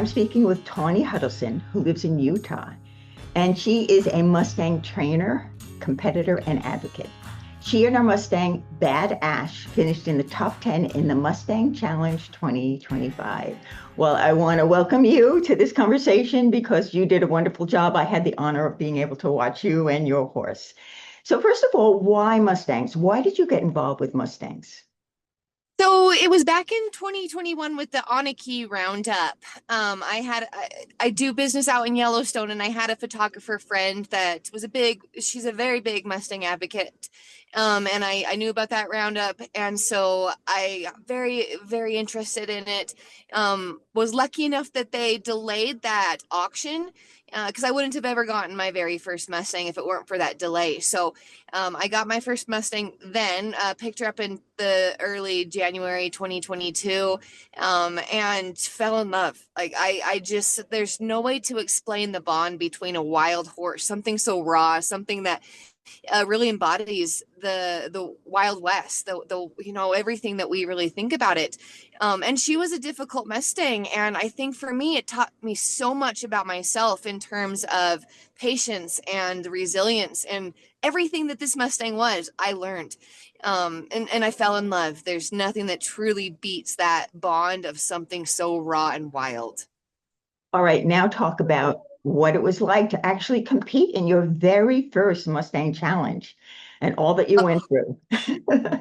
I'm speaking with Tawny Huddleston, who lives in Utah, and she is a Mustang trainer, competitor, and advocate. She and her Mustang, Bad Ash, finished in the top 10 in the Mustang Challenge 2025. Well, I want to welcome you to this conversation because you did a wonderful job. I had the honor of being able to watch you and your horse. So, first of all, why Mustangs? Why did you get involved with Mustangs? So it was back in 2021 with the Aniki Roundup. I do business out in Yellowstone, and I had a photographer friend that was she's a very big Mustang advocate. And I knew about that roundup, and so I got very interested in it. Was lucky enough that they delayed that auction because I wouldn't have ever gotten my very first Mustang if it weren't for that delay. So I got my first Mustang then, picked her up in the early January 2022, and fell in love. I just, there's no way to explain the bond between a wild horse, something so raw, something that really embodies the Wild West, the everything that we really think about it. And she was a difficult Mustang, and I think for me it taught me so much about myself in terms of patience and resilience, and everything that this Mustang was, I learned. And I fell in love. There's nothing that truly beats that bond of something so raw and wild. All right, now talk about what it was like to actually compete in your very first Mustang Challenge and all that you went through.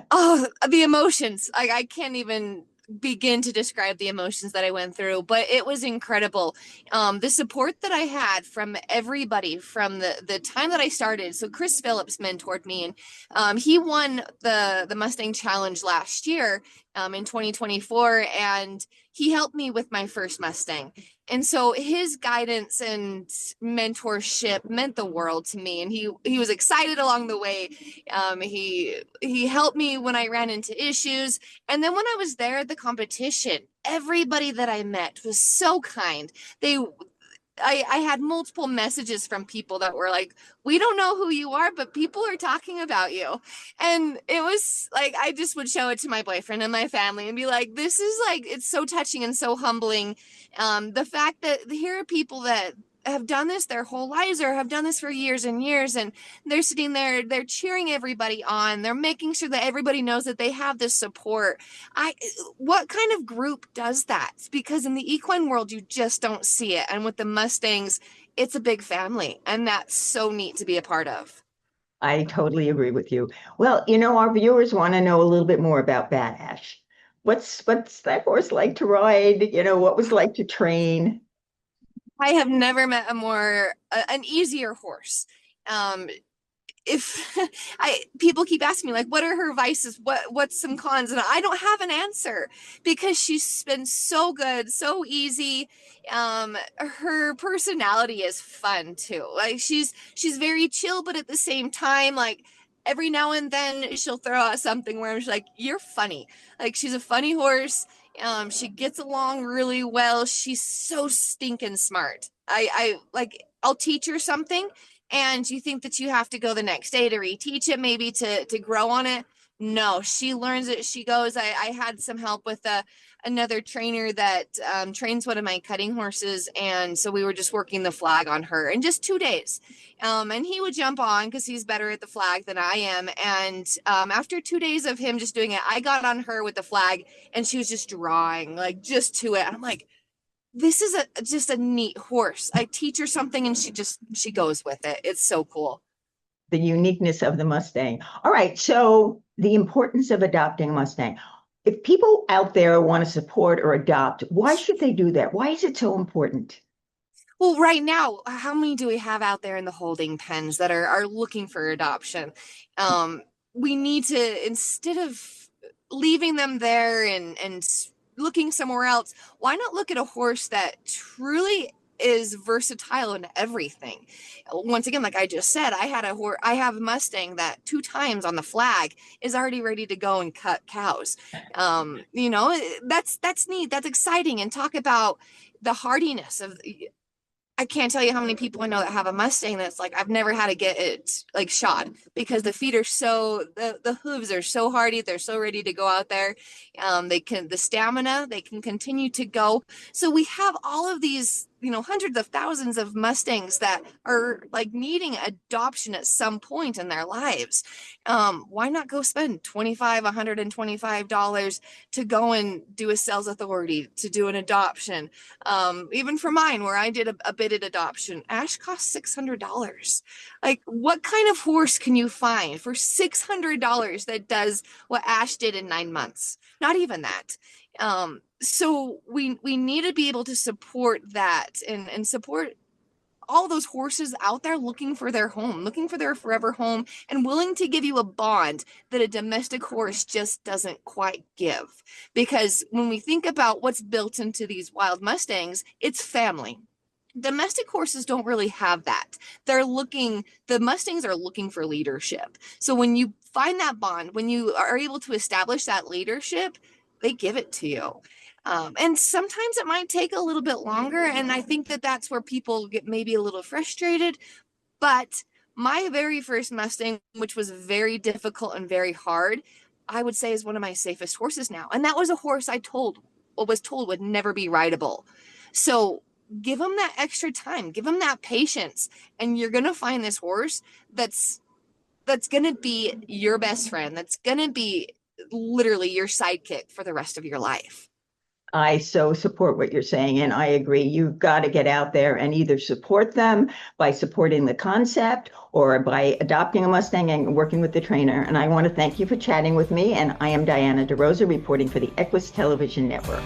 Oh, the emotions. I can't even begin to describe the emotions that I went through, but it was incredible. The support that I had from everybody from the time that I started. So Chris Phillips mentored me, and he won the Mustang Challenge last year, in 2024, and he helped me with my first Mustang. And so his guidance and mentorship meant the world to me, and he was excited along the way. He helped me when I ran into issues, and then when I was there at the competition, everybody that I met was so kind. They I had multiple messages from people that were like, we don't know who you are, but people are talking about you. And it was like, I just would show it to my boyfriend and my family and be like, this is like, it's so touching and so humbling. The fact that here are people that have done this their whole lives or have done this for years and years, and they're sitting there, they're cheering everybody on, they're making sure that everybody knows that they have this support. I What kind of group does that? Because in the equine world you just don't see it, and with the Mustangs it's a big family, and that's so neat to be a part of. I totally agree with you. Well, our viewers want to know a little bit more about Bad Ash. What's that horse like to ride? What was it like to train? I have never met an easier horse. um if I people keep asking me like, what are her vices, what's some cons, and I don't have an answer because she's been so good, so easy. Her personality is fun too. Like she's very chill, but at the same time, like every now and then she'll throw out something where I'm just like, you're funny. Like she's a funny horse. She gets along really well. She's so stinking smart. I like, I'll teach her something, and you think that you have to go the next day to reteach it, maybe to grow on it. No, she learns it, she goes. I had some help with another trainer that trains one of my cutting horses, and so we were just working the flag on her in just 2 days. And he would jump on because he's better at the flag than I am. And after 2 days of him just doing it, I got on her with the flag, and she was just drawing like just to it. I'm like, this is just a neat horse. I teach her something and she goes with it. It's so cool. The uniqueness of the Mustang. All right, so the importance of adopting a Mustang. If people out there want to support or adopt, why should they do that? Why is it so important? Well, right now, how many do we have out there in the holding pens that are looking for adoption? Um, we need to, instead of leaving them there and looking somewhere else, why not look at a horse that truly is versatile in everything? Once again, like I just said, I have a Mustang that 2 times on the flag is already ready to go and cut cows. That's neat. That's exciting. And talk about the hardiness of I can't tell you how many people I know that have a Mustang that's like, I've never had to get it like shod because the feet are so, the hooves are so hardy. They're so ready to go out there. The stamina, they can continue to go. So we have all of these, hundreds of thousands of Mustangs that are like needing adoption at some point in their lives. Why not go spend $125 to go and do a sales authority, to do an adoption? Even for mine, where I did a bidded adoption, Ash cost $600. Like, what kind of horse can you find for $600 that does what Ash did in 9 months? Not even that. So we need to be able to support that and support all those horses out there looking for their home, looking for their forever home, and willing to give you a bond that a domestic horse just doesn't quite give. Because when we think about what's built into these wild Mustangs, it's family. Domestic horses don't really have that. The Mustangs are looking for leadership. So when you find that bond, when you are able to establish that leadership, they give it to you. And sometimes it might take a little bit longer. And I think that that's where people get maybe a little frustrated. But my very first Mustang, which was very difficult and very hard, I would say is one of my safest horses now. And that was a horse was told would never be rideable. So give them that extra time, give them that patience, and you're going to find this horse that's going to be your best friend. That's going to be literally your sidekick for the rest of your life. I so support what you're saying, and I agree. You've got to get out there and either support them by supporting the concept or by adopting a Mustang and working with the trainer. And I want to thank you for chatting with me. And I am Diana DeRosa, reporting for the Equus Television Network.